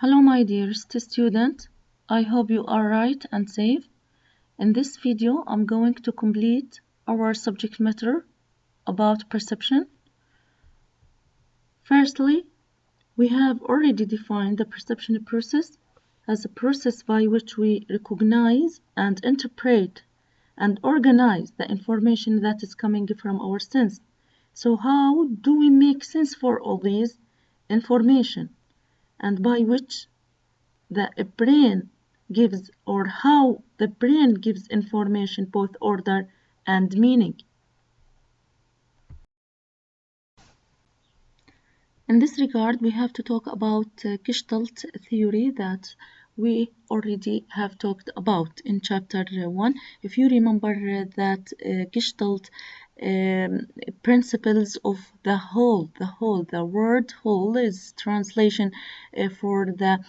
Hello my dearest student, I hope you are right and safe. In this video, I'm going to complete our subject matter about perception. Firstly, we have already defined the perception process as a process by which we recognize and interpret and organize the information that is coming from our sense. So how do we make sense for all these information, and by which the brain gives, or how the brain gives information both order and meaning. In this regard, we have to talk about Gestalt theory that we already have talked about in chapter 1. If you remember that Gestalt principles of the word whole is translation for the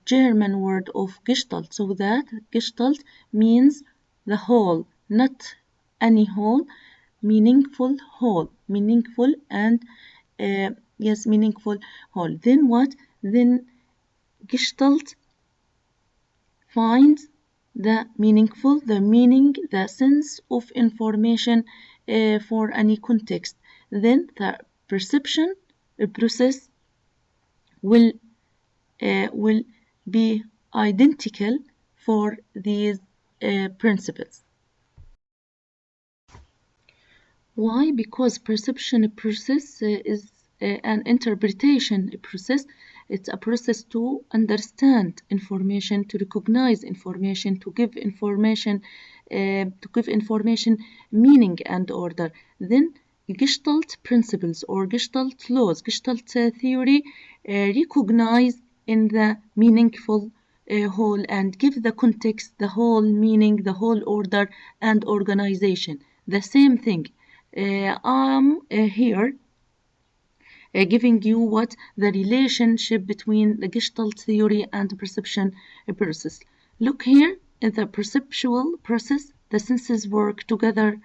German word of Gestalt. So that Gestalt means the whole, not any whole, meaningful whole, meaningful and yes, meaningful whole. Then what? Then Gestalt finds the meaningful, the meaning, the sense of information for any context. Then the perception process will be identical for these principles. Why? Because perception process is an interpretation process. It's a process to understand information, to recognize information, to give information meaning and order. Then Gestalt principles or Gestalt laws, Gestalt theory recognize in the meaningful whole and give the context, the whole meaning, the whole order and organization. The same thing. I'm here giving you what the relationship between the Gestalt theory and the perception process. Look here in the perceptual process, the senses work together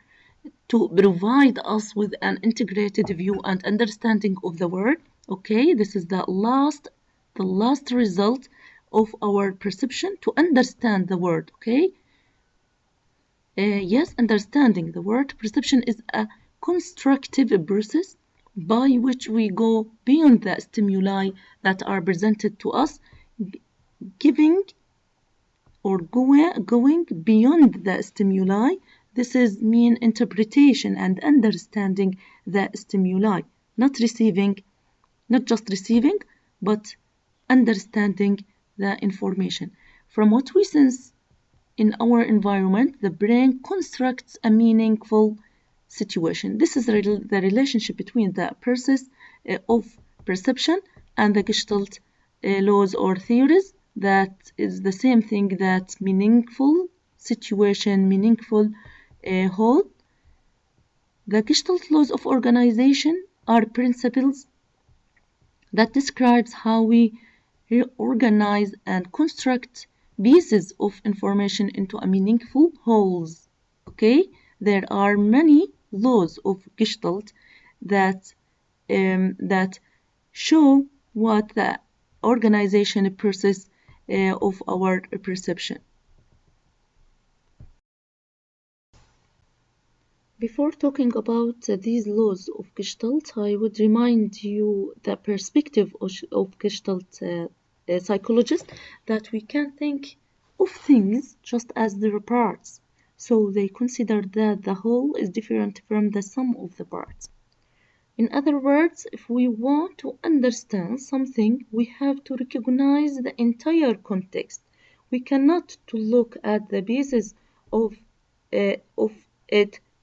to provide us with an integrated view and understanding of the world. Okay, this is the last result of our perception to understand the world. Okay. Yes, understanding the word perception is a constructive process by which we go beyond the stimuli that are presented to us, giving or going beyond the stimuli. This is mean interpretation and understanding the stimuli, not just receiving, but understanding the information. From what we sense in our environment, the brain constructs a meaningful situation. This is the relationship between the process of perception and the Gestalt laws or theories. That is the same thing that meaningful situation, meaningful whole. The Gestalt laws of organization are principles that describes how we reorganize and construct pieces of information into a meaningful wholes. Okay, there are many laws of Gestalt that show what the organization process of our perception. Before talking about these laws of Gestalt, I would remind you the perspective of Gestalt psychologists that we can think of things just as their parts. So they consider that the whole is different from the sum of the parts. In other words, if we want to understand something, we have to recognize the entire context. We cannot to look at the basis of it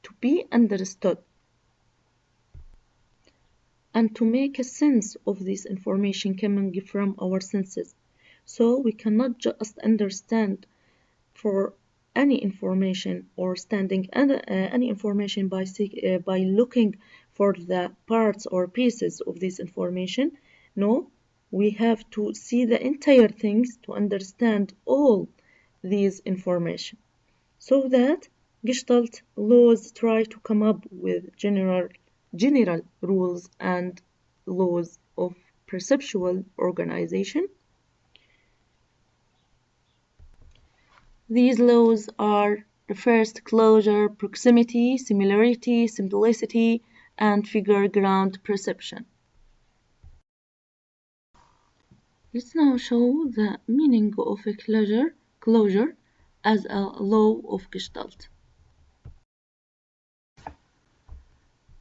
to be understood and to make a sense of this information coming from our senses. So we cannot just understand for any information or standing any information by looking for the parts or pieces of this information. No, we have to see the entire things to understand all these information. So that Gestalt laws try to come up with general rules and laws of perceptual organization. These laws are first closure, proximity, similarity, simplicity, and figure ground perception. Let's now show the meaning of a closure as a law of Gestalt.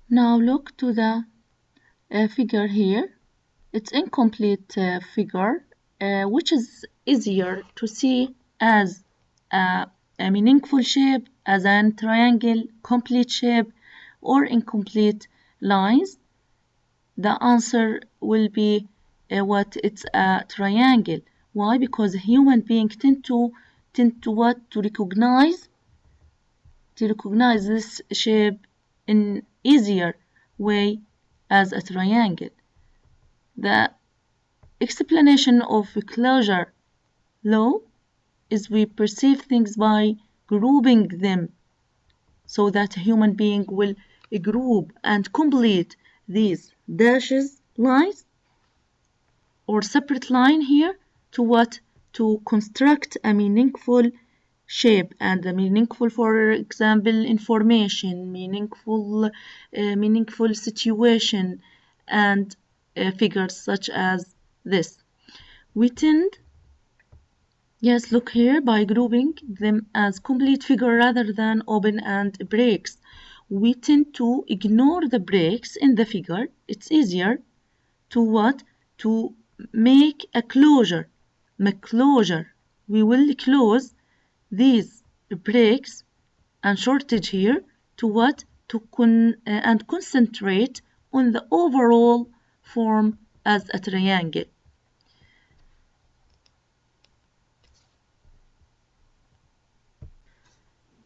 Now look to the figure here. It's incomplete figure, which is easier to see as a meaningful shape, as an triangle, complete shape, or incomplete lines. The answer will be what? It's a triangle. Why? Because human beings tend to what? To recognize this shape in easier way as a triangle. The explanation of closure law is we perceive things by grouping them, so that a human being will group and complete these dashes lines or separate line here to what? To construct a meaningful shape and a meaningful, for example, information, meaningful situation, and figures such as this. We tend, yes, look here, by grouping them as complete figure rather than open and breaks. We tend to ignore the breaks in the figure. It's easier to what? To make a closure. We will close these breaks and shortage here to what? And concentrate on the overall form as a triangle.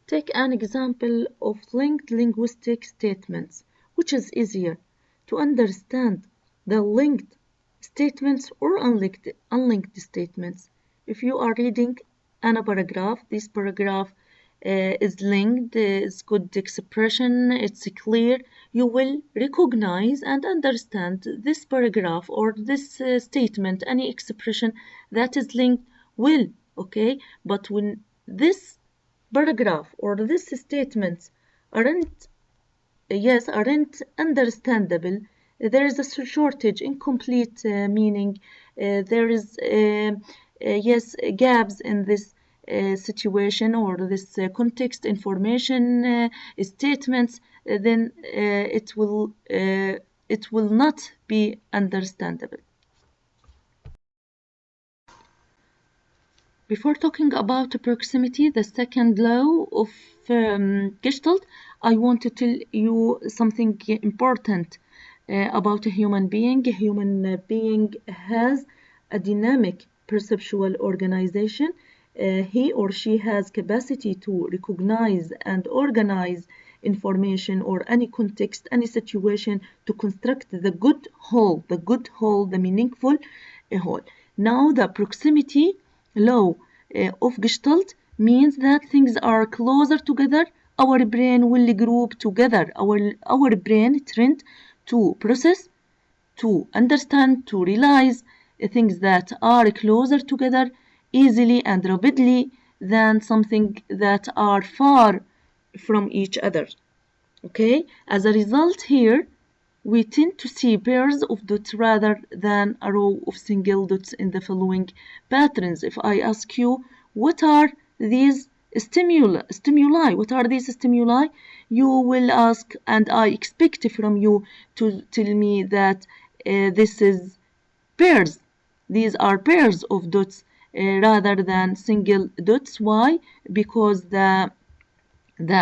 Take an example of linked linguistic statements, which is easier to understand the linked statements or unlinked statements. If you are reading a paragraph, this paragraph is linked, is good expression, it's clear, you will recognize and understand this paragraph or this statement, any expression that is linked will, okay? But when this paragraph or this statements aren't understandable, there is a shortage, incomplete meaning, there is gaps in this situation or this context information statements, then it will not be understandable. Before talking about proximity, the second law of Gestalt, I want to tell you something important about a human being. A human being has a dynamic perceptual organization. He or she has capacity to recognize and organize information or any context, any situation to construct the good whole, the meaningful whole. Now the proximity law of Gestalt means that things are closer together. Our brain will group together. Our brain trained to process, to understand, to realize things that are closer together easily and rapidly than something that are far from each other. Okay, as a result here, we tend to see pairs of dots rather than a row of single dots in the following patterns. If I ask you, what are these stimuli? What are these stimuli? You will ask, and I expect from you to tell me that this is pairs. These are pairs of dots rather than single dots. Why? Because the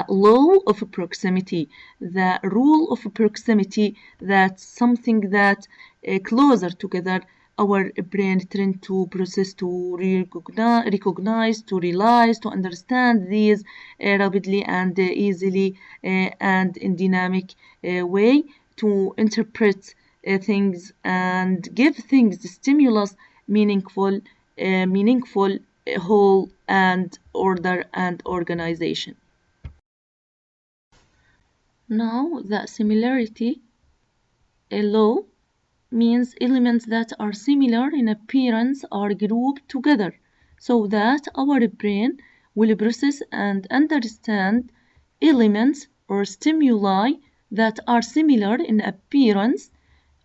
law of proximity, the rule of proximity, that something that closer together, our brain trained to process, to recognize, to realize, to understand these rapidly and easily and in dynamic way, to interpret things and give things stimulus, meaningful whole and order and organization. Now, the similarity law means elements that are similar in appearance are grouped together so that our brain will process and understand elements or stimuli that are similar in appearance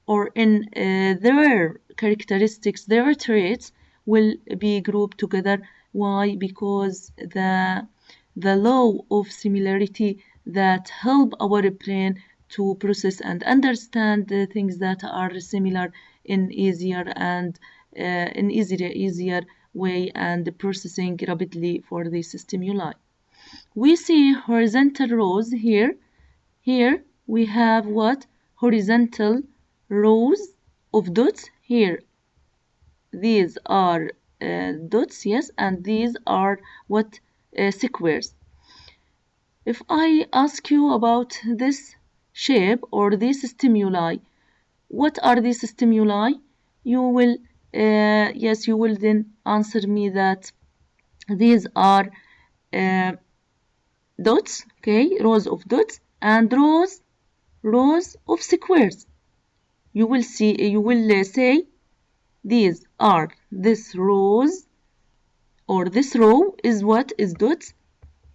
or in their characteristics, their traits will be grouped together. Why? Because the law of similarity that help our brain to process and understand the things that are similar in easier way and processing rapidly for these stimuli. We see horizontal rows here. Here we have what? Horizontal rows of dots. Here these are dots, yes, and these are what? Squares. If I ask you about this shape or these stimuli, what are these stimuli? You will, yes, you will then answer me that these are dots, okay, rows of dots and rows of squares. You will say these are this rows or this row is what is dots.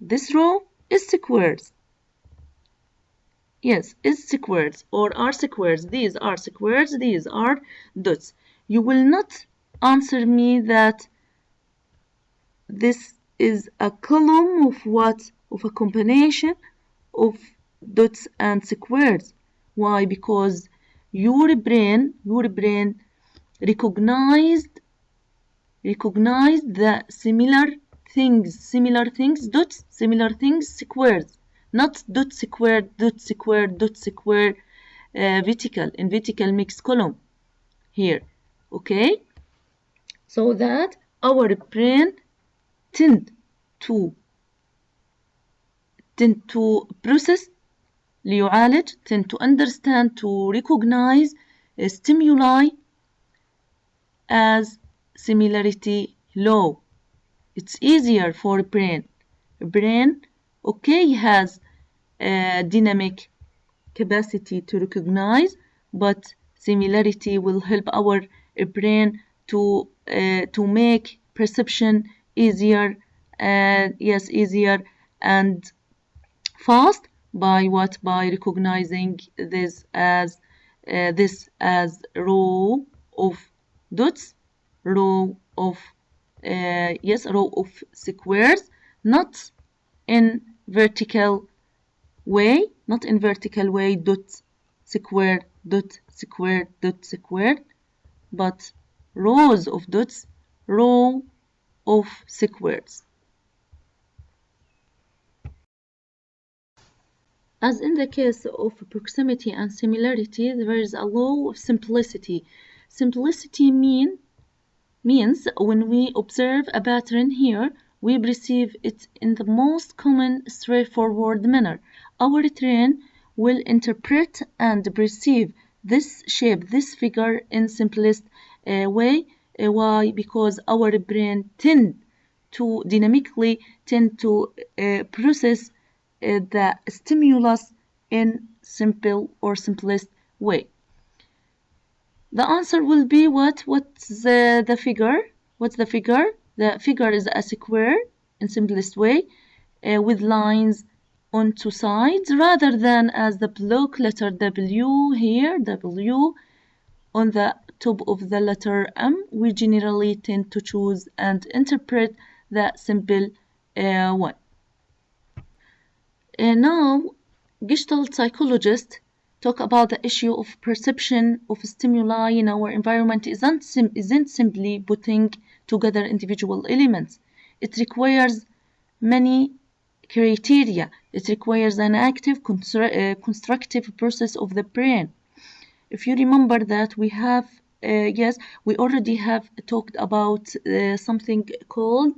This row is squares. Yes, is squares or are squares. These are squares, these are dots. You will not answer me that this is a column of what? Of a combination of dots and squares. Why? Because your brain recognized the similar things, dots, similar things, squares, not dot square, dot square, dot square, vertical, in vertical mixed column here, okay? So that our brain tend to process ليعالج, tend to understand, to recognize stimuli as similarity law. It's easier for brain. Brain, okay, has a dynamic capacity to recognize, but similarity will help our brain to make perception easier, yes, easier and fast by what? By recognizing this as row of dots, row of row of squares, not in vertical way, dot square, dot square, dot square, but rows of dots, row of squares. As in the case of proximity and similarity, there is a law of simplicity. Simplicity means when we observe a pattern here, we perceive it in the most common, straightforward manner. Our brain will interpret and perceive this shape, this figure in simplest way. Why? Because our brain dynamically tend to process the stimulus in simple or simplest way. The answer will be what? What's the figure? What's the figure? The figure is a square in simplest way with lines on two sides rather than as the block letter W here, W on the top of the letter M. We generally tend to choose and interpret the simple one. Now, Gestalt psychologists talk about the issue of perception of stimuli in our environment isn't simply putting together individual elements. It requires many criteria. It requires an active, constructive process of the brain. If you remember that we have, we already have talked about something called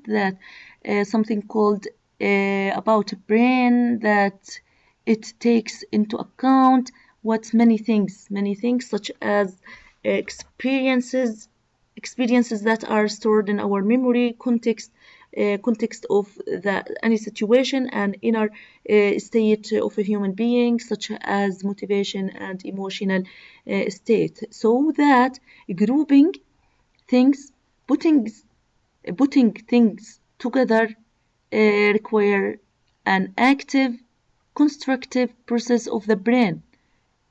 about a brain that it takes into account what many things such as experiences that are stored in our memory, context of any situation and inner state of a human being, such as motivation and emotional state. So that grouping things, putting things together require an active, constructive process of the brain.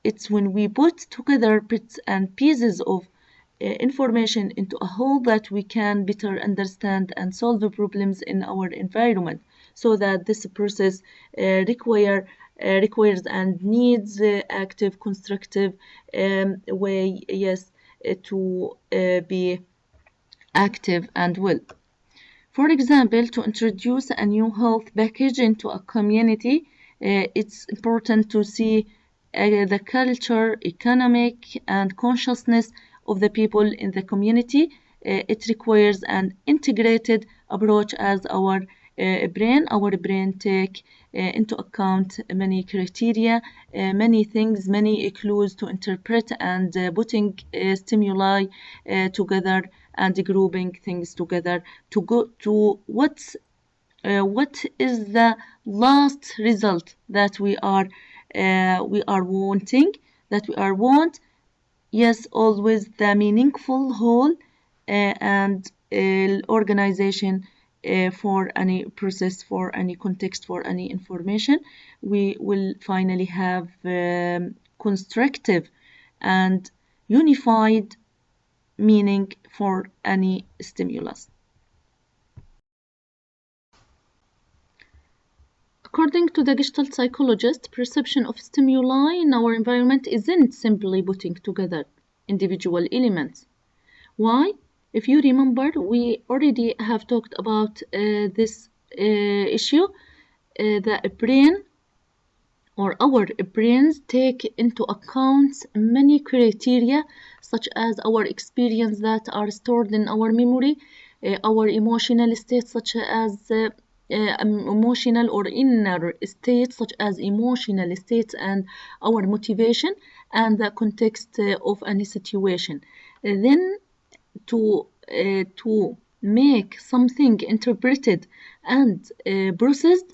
It's when we put together bits and pieces of information into a whole that we can better understand and solve the problems in our environment. So that this process requires and needs active, constructive way, yes, to be active and well. For example, to introduce a new health package into a community, it's important to see the culture, economic, and consciousness of the people in the community. It requires an integrated approach as our brain take into account many criteria, many things, many clues to interpret, and putting stimuli together and grouping things together to go to what is the last result that we are wanting, that we are want. Yes, always the meaningful whole and organization for any process, for any context, for any information. We will finally have constructive and unified meaning for any stimulus. According to the Gestalt psychologist, perception of stimuli in our environment isn't simply putting together individual elements. Why? If you remember, we already have talked about this issue. The brain or our brains take into account many criteria such as our experience that are stored in our memory, our emotional states such as emotional or inner states such as emotional states and our motivation and the context of any situation. Then to make something interpreted and processed,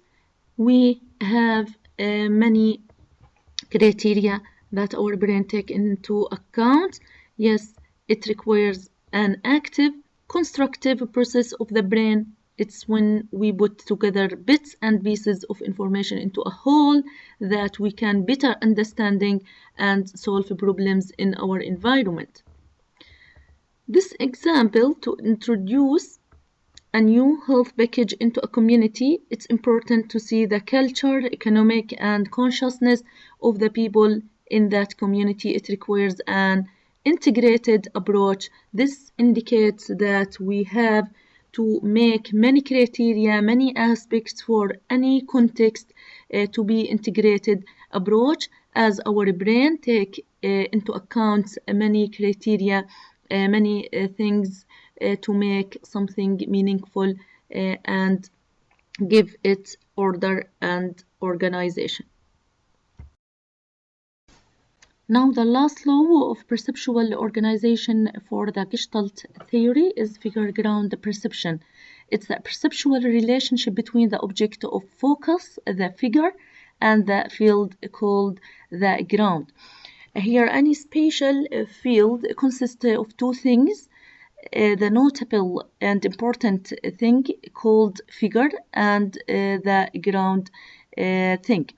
we have many criteria that our brain take into account. Yes, it requires an active, constructive process of the brain. It's when we put together bits and pieces of information into a whole that we can better understanding and solve problems in our environment. This example to introduce a new health package into a community, it's important to see the culture, economic, and consciousness of the people in that community. It requires an integrated approach. This indicates that we have to make many criteria, many aspects for any context to be integrated approach as our brain take into account many criteria, many things to make something meaningful and give it order and organization. Now, the last law of perceptual organization for the Gestalt theory is figure ground perception. It's the perceptual relationship between the object of focus, the figure, and the field called the ground. Here, any spatial field consists of two things. The notable and important thing called figure and the ground thing.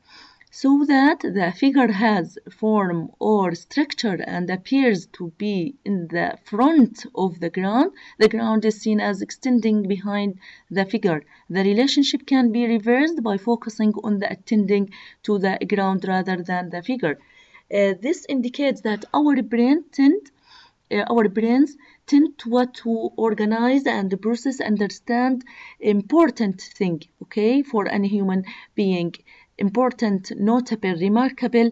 So that the figure has form or structure and appears to be in the front of the ground is seen as extending behind the figure. The relationship can be reversed by focusing on the attending to the ground rather than the figure. This indicates that our brains tend to organize and process, understand important thing, okay, for any human being. Important, notable, remarkable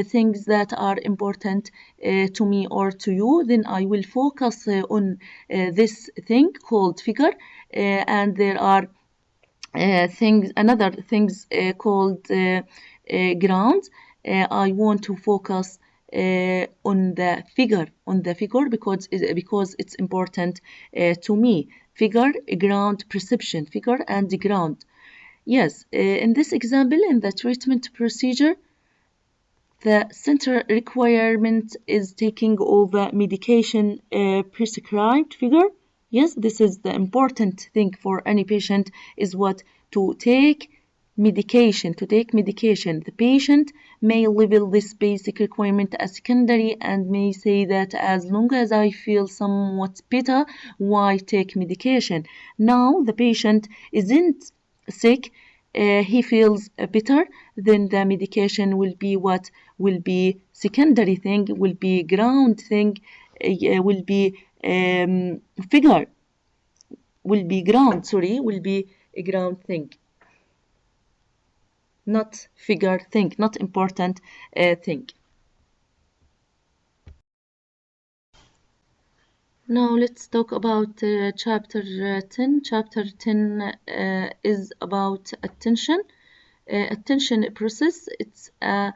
things that are important to me or to you, then I will focus on this thing called figure, and there are other things called ground. I want to focus on the figure because it's important to me. Figure, ground, perception, figure and ground. Yes, in this example, in the treatment procedure, the center requirement is taking all the medication prescribed figure. Yes, this is the important thing for any patient is what? To take medication. To take medication. The patient may label this basic requirement as secondary and may say that as long as I feel somewhat better, why take medication? Now the patient isn't sick, he feels better, then the medication will be what? Will be secondary thing, will be ground thing, will be figure, will be ground, sorry, will be a ground thing, not figure thing, not important thing. Now let's talk about chapter 10. Chapter 10 is about attention. Attention process, it's a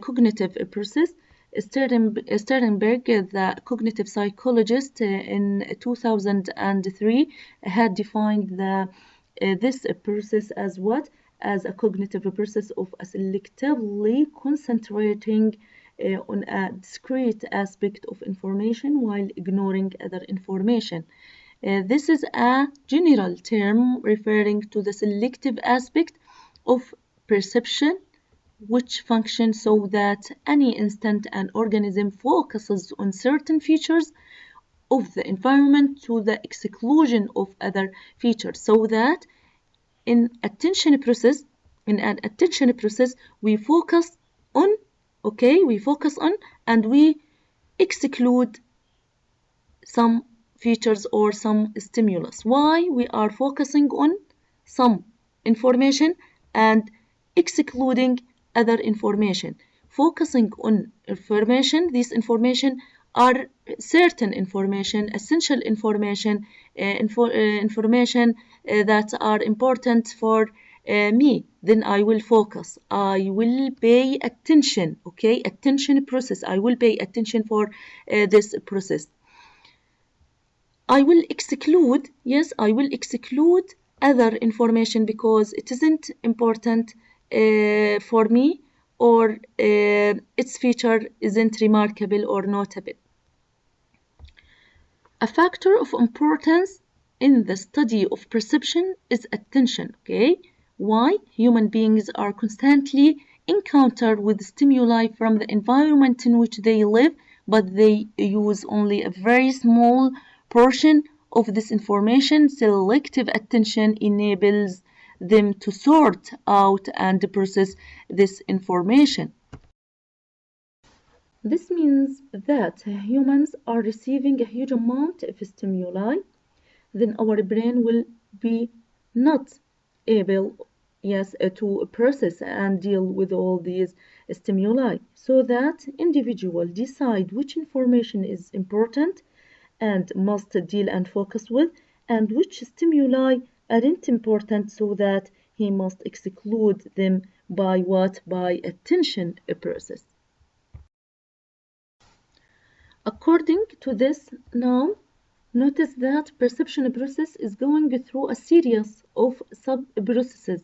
cognitive process. Sternberg, the cognitive psychologist, in 2003 had defined this process as what? As a cognitive process of selectively concentrating on a discrete aspect of information while ignoring other information. This is a general term referring to the selective aspect of perception which functions so that any instant an organism focuses on certain features of the environment to the exclusion of other features, so that in an attention process we focus on, and we exclude some features or some stimulus. Why we are focusing on some information and excluding other information? Focusing on information, these information are certain information, essential information, information that are important for me. Then I will focus, I will pay attention, okay? Attention process, I will pay attention for this process. I will exclude, yes, I will exclude other information because it isn't important for me, or its feature isn't remarkable or notable. A factor of importance in the study of perception is attention, okay? Why? Human beings are constantly encountered with stimuli from the environment in which they live, but they use only a very small portion of this information. Selective attention enables them to sort out and process this information. This means that humans are receiving a huge amount of stimuli, then our brain will be not able, yes, to process and deal with all these stimuli, so that individuals decide which information is important and must deal and focus with, and which stimuli aren't important, so that he must exclude them by what? By attention process. According to this, now notice that perception process is going through a series of sub-processes.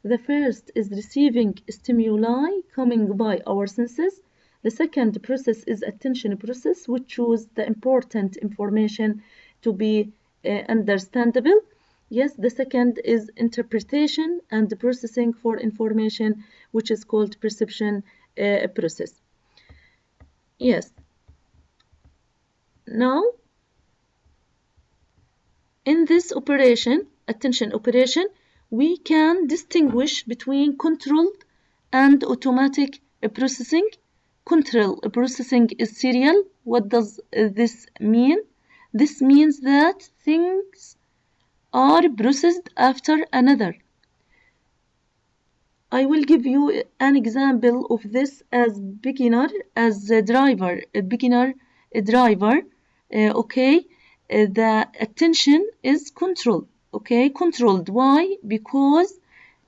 The first is receiving stimuli coming by our senses. The second process is attention process, which chooses the important information to be understandable. Yes, the second is interpretation and processing for information, which is called perception process. Yes. Now, in this operation, attention operation, we can distinguish between controlled and automatic processing. Control processing is serial. What does this mean? This means that things are processed after another. I will give you an example of this as beginner, as a driver, a beginner, a driver, okay? The attention is controlled, okay? Controlled. Why? Because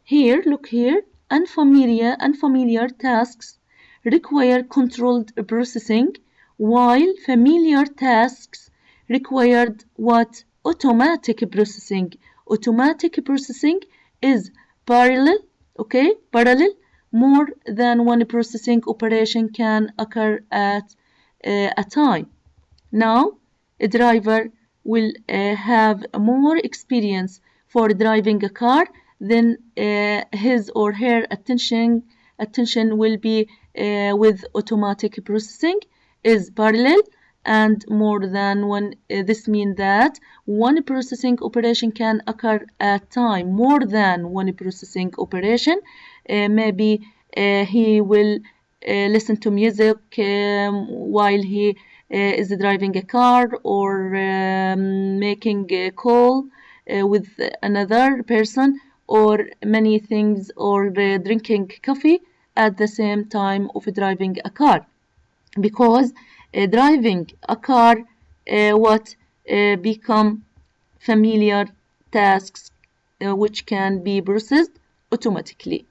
here, look here, unfamiliar tasks require controlled processing, while familiar tasks required what? Automatic processing. Automatic processing is parallel, okay? Parallel. More than one processing operation can occur at a time. Now, a driver will have more experience for driving a car, then his or her attention will be with automatic processing is parallel and more than one. This means that one processing operation can occur at time more than one processing operation. Maybe he will listen to music while he is driving a car or making a call with another person or many things or drinking coffee at the same time of driving a car, because driving a car become familiar tasks which can be processed automatically.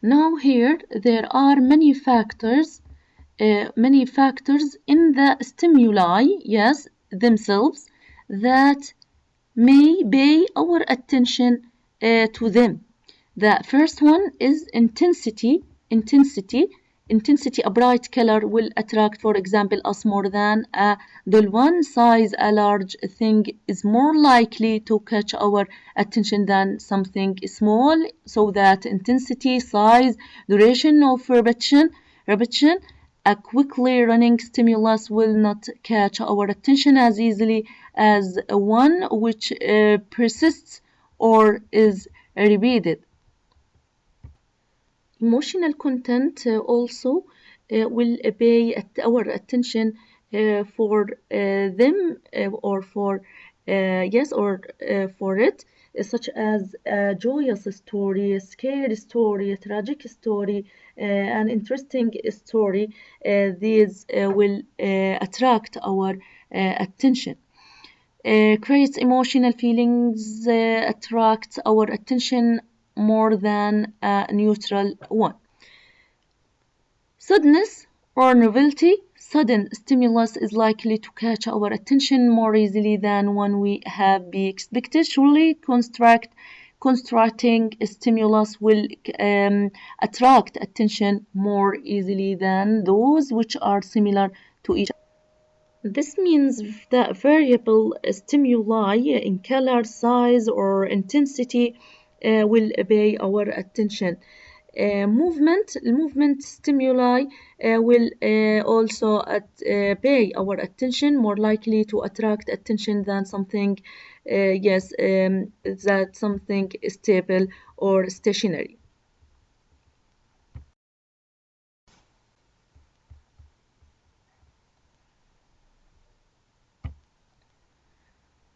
Now here there are many factors in the stimuli, yes, themselves, that may pay our attention to them. The first one is intensity. A bright color will attract, for example, us more than a dull one. Size, a large thing is more likely to catch our attention than something small. So that intensity, size, duration of repetition, a quickly running stimulus will not catch our attention as easily as one which persists or is repeated. Emotional content also will pay our attention for them or for for it, such as a joyous story, a scary story, a tragic story, an interesting story. These will attract our attention. Creates emotional feelings, attracts our attention more than a neutral one. Sadness or novelty. Sudden stimulus is likely to catch our attention more easily than one we have been expected. Surely constructing stimulus will attract attention more easily than those which are similar to each other. This means that variable stimuli in color, size, or intensity will pay our attention. Movement stimuli will also pay our attention, more likely to attract attention than something, that something stable or stationary.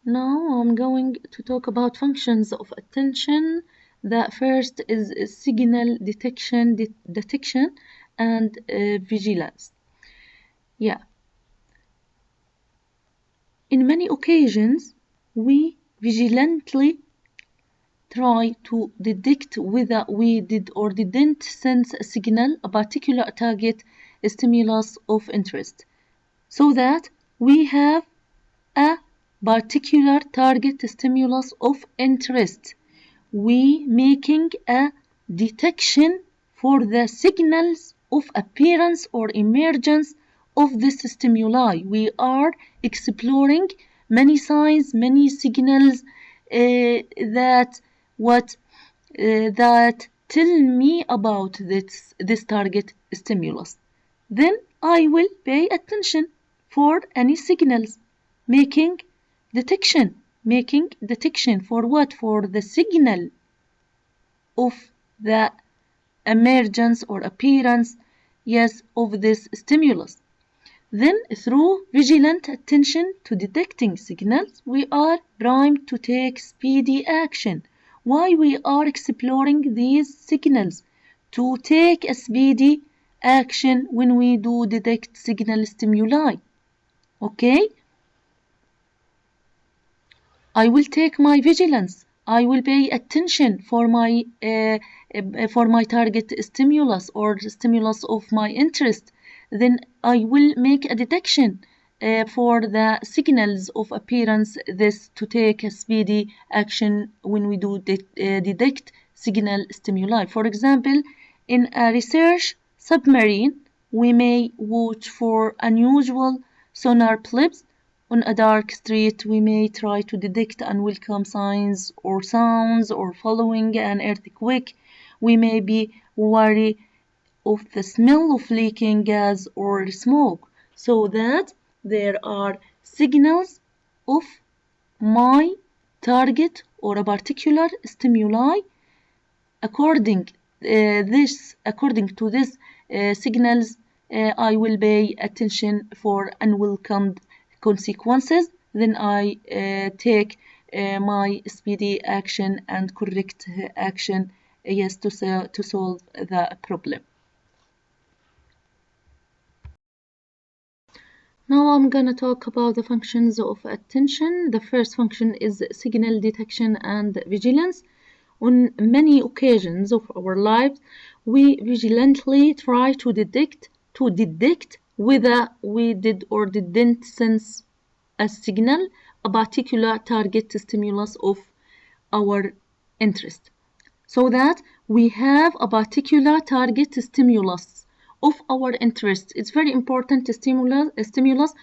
Now I'm going to talk about functions of attention. The first is signal detection and vigilance. Yeah. In many occasions, we vigilantly try to detect whether we did or didn't sense a signal, a particular target, a stimulus of interest, so that we have a particular target stimulus of interest. We making a detection for the signals of appearance or emergence of this stimuli. We are exploring many signs, many signals that tell me about this target stimulus. Then I will pay attention for any signals, making detection for what? For the signal of the emergence or appearance, yes, of this stimulus. Then through vigilant attention to detecting signals, we are primed to take speedy action. Why we are exploring these signals? To take a speedy action when we do detect signal stimuli. Okay? I will take my vigilance. I will pay attention for my target stimulus or stimulus of my interest. Then I will make a detection for the signals of appearance. This to take a speedy action when we do detect signal stimuli. For example, in a research submarine, we may watch for unusual sonar blips. On a dark street, we may try to detect unwelcome signs or sounds, or following an earthquake, we may be wary of the smell of leaking gas or smoke, so that there are signals of my target or a particular stimuli. According to this signals, I will pay attention for unwelcome consequences. Then I take my speedy action and correct action, yes, to solve the problem. Now I'm gonna talk about the functions of attention. The first function is signal detection and vigilance. On many occasions of our lives, we vigilantly try to detect whether we did or didn't sense a signal, a particular target stimulus of our interest. So that we have a particular target stimulus of our interest. It's very important stimulus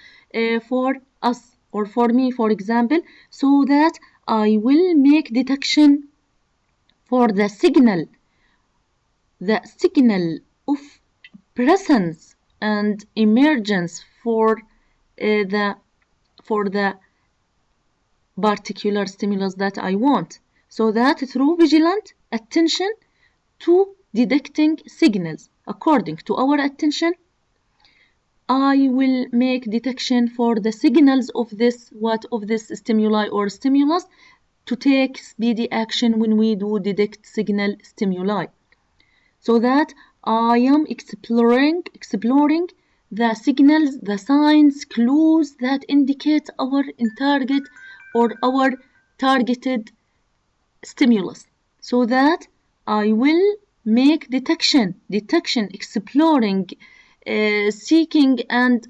for us or for me, for example, so that I will make detection for the signal of presence and emergence for the particular stimulus that I want. So that through vigilant attention to detecting signals according to our attention, I will make detection for the signals of this stimuli or stimulus to take speedy action when we do detect signal stimuli. So that I am exploring the signals, the signs, clues that indicate our target or our targeted stimulus, so that I will make detection, exploring, seeking, and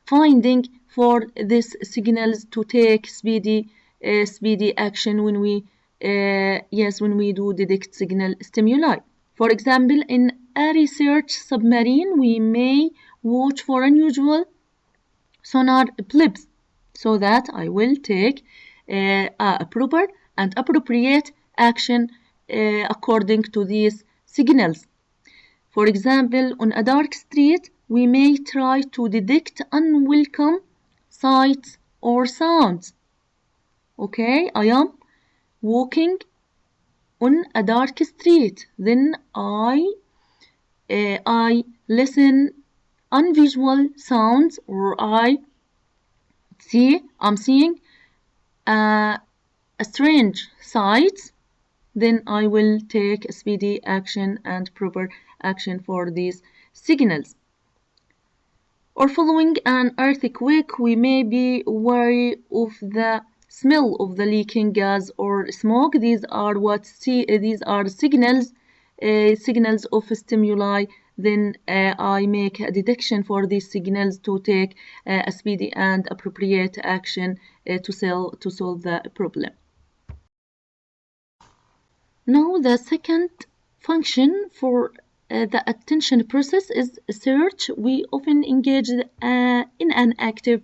finding for these signals to take speedy action when we do detect signal stimuli. For example, in a research submarine, we may watch for unusual sonar blips, so that I will take a proper and appropriate action according to these signals. For example, on a dark street, we may try to detect unwelcome sights or sounds. Okay, I am walking on a dark street. Then I listen unusual sounds, or I'm seeing a strange sights. Then I will take speedy action and proper action for these signals. Or following an earthquake, we may be wary of the smell of the leaking gas or smoke. These are signals of stimuli. Then I make a detection for these signals to take a speedy and appropriate action to solve the problem. Now the second function for the attention process is search. We often engage in an active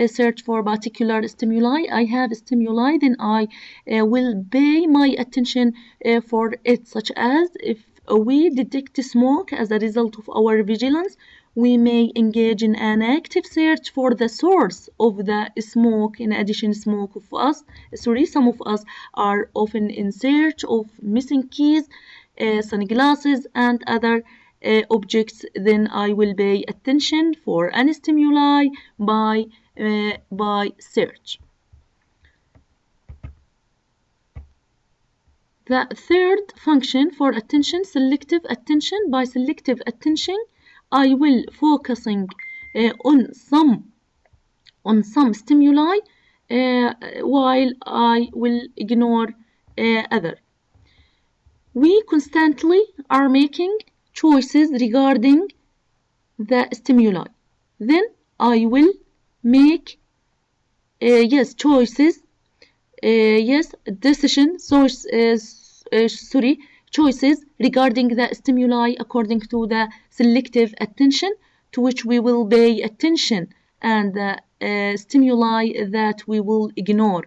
search for particular stimuli. I have a stimuli, then I will pay my attention for it, such as if we detect smoke as a result of our vigilance, we may engage in an active search for the source of the smoke. In addition, some of us are often in search of missing keys, sunglasses, and other objects. Then I will pay attention for any stimuli by search. The third function for attention, selective attention. By selective attention, I will focusing on some stimuli while I will ignore other. We constantly are making choices regarding the stimuli. Then I will make choices. Choices regarding the stimuli according to the selective attention to which we will pay attention and the stimuli that we will ignore.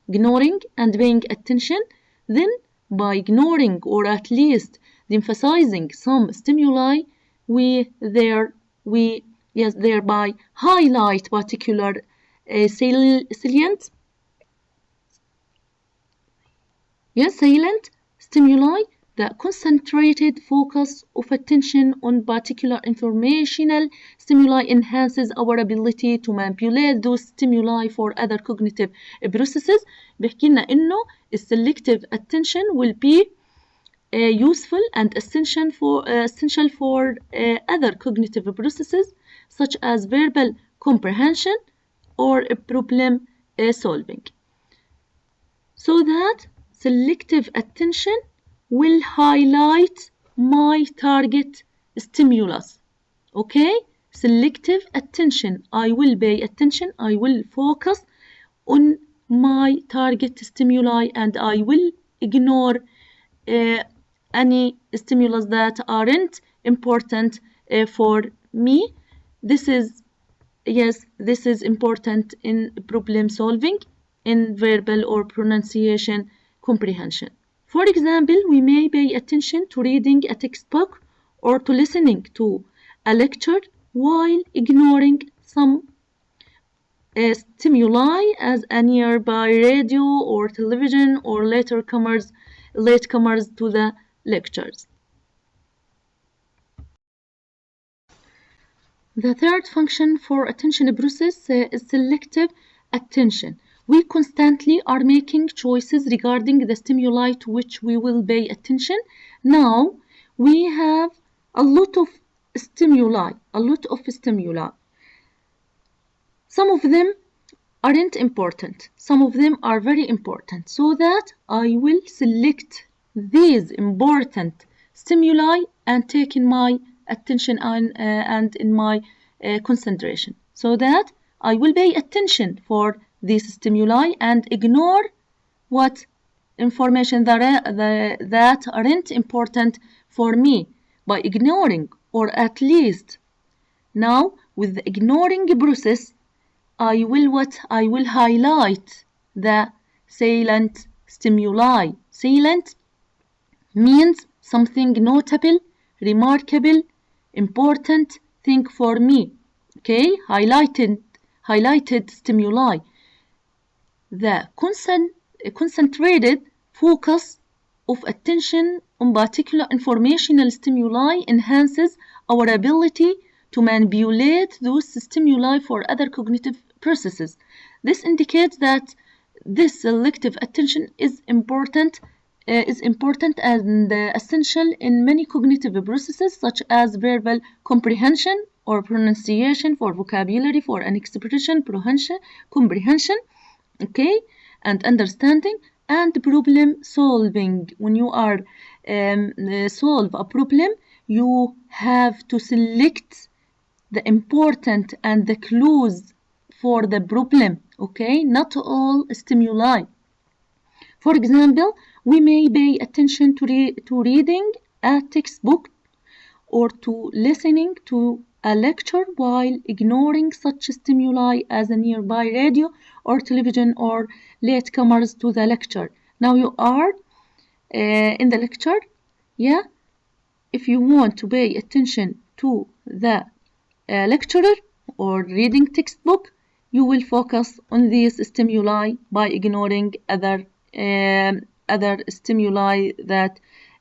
Ignoring and paying attention, then by ignoring or at least emphasizing some stimuli, we thereby highlight particular salient stimuli. The concentrated focus of attention on particular informational stimuli enhances our ability to manipulate those stimuli for other cognitive processes. بيحكي لنا إنه selective attention will be useful and essential for other cognitive processes such as verbal comprehension or problem solving. So that selective attention will highlight my target stimulus. Okay? Selective attention. I will pay attention. I will focus on my target stimuli and I will ignore any stimulus that aren't important for me. This is important in problem solving, in verbal or pronunciation comprehension. For example, we may pay attention to reading a textbook or to listening to a lecture while ignoring some stimuli as a nearby radio or television or latecomers to the lectures. The third function for attention process is selective attention. We constantly are making choices regarding the stimuli to which we will pay attention. Now, we have a lot of stimuli. Some of them aren't important. Some of them are very important. So that I will select these important stimuli and take in my attention and in my concentration. So that I will pay attention for these stimuli and ignore what information that aren't important for me by ignoring, or at least now with the ignoring process I will highlight the salient stimuli. Salient means something notable, remarkable, important thing for me. Okay, highlighted stimuli. The concentrated focus of attention on particular informational stimuli enhances our ability to manipulate those stimuli for other cognitive processes. This indicates that this selective attention is important and essential in many cognitive processes such as verbal comprehension or pronunciation, for vocabulary, for an expression, comprehension, okay, and understanding, and problem solving. When you are solve a problem, you have to select the important and the clues for the problem, okay, not all stimuli. For example, we may pay attention to reading a textbook or to listening to a lecture while ignoring such stimuli as a nearby radio or television or latecomers to the lecture. Now you are in the lecture, yeah? If you want to pay attention to the lecturer or reading textbook, you will focus on these stimuli by ignoring other stimuli that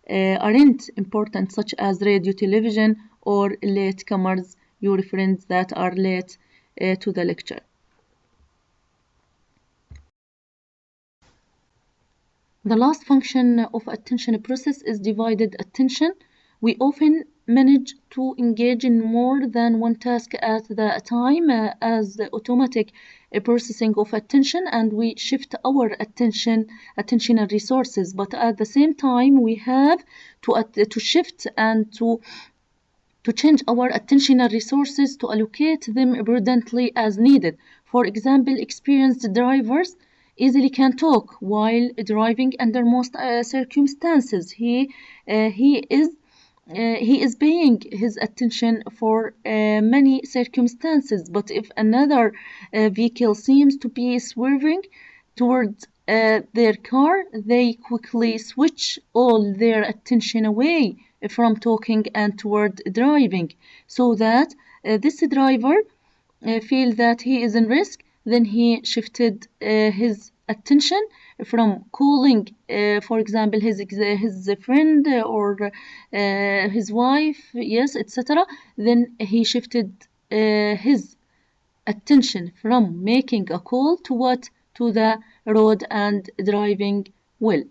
aren't important, such as radio, television, or latecomers, your friends that are late to the lecture. The last function of attention process is divided attention. We often manage to engage in more than one task at the time as the automatic processing of attention, and we shift our attentional resources, but at the same time we have to shift and to change our attentional resources to allocate them prudently as needed. For example, experienced drivers easily can talk while driving under most circumstances. He is he is paying his attention for many circumstances, but if another vehicle seems to be swerving towards their car, they quickly switch all their attention away from talking and toward driving, so that this driver feel that he is in risk. Then he shifted his attention from calling, for example, his friend or his wife, yes, etc. Then he shifted his attention from making a call to what? To the road and driving well.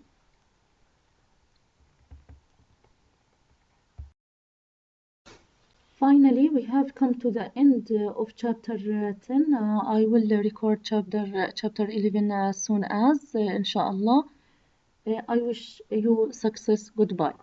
Finally, we have come to the end of chapter 10. I will record chapter 11 as soon as, inshallah. I wish you success. Goodbye.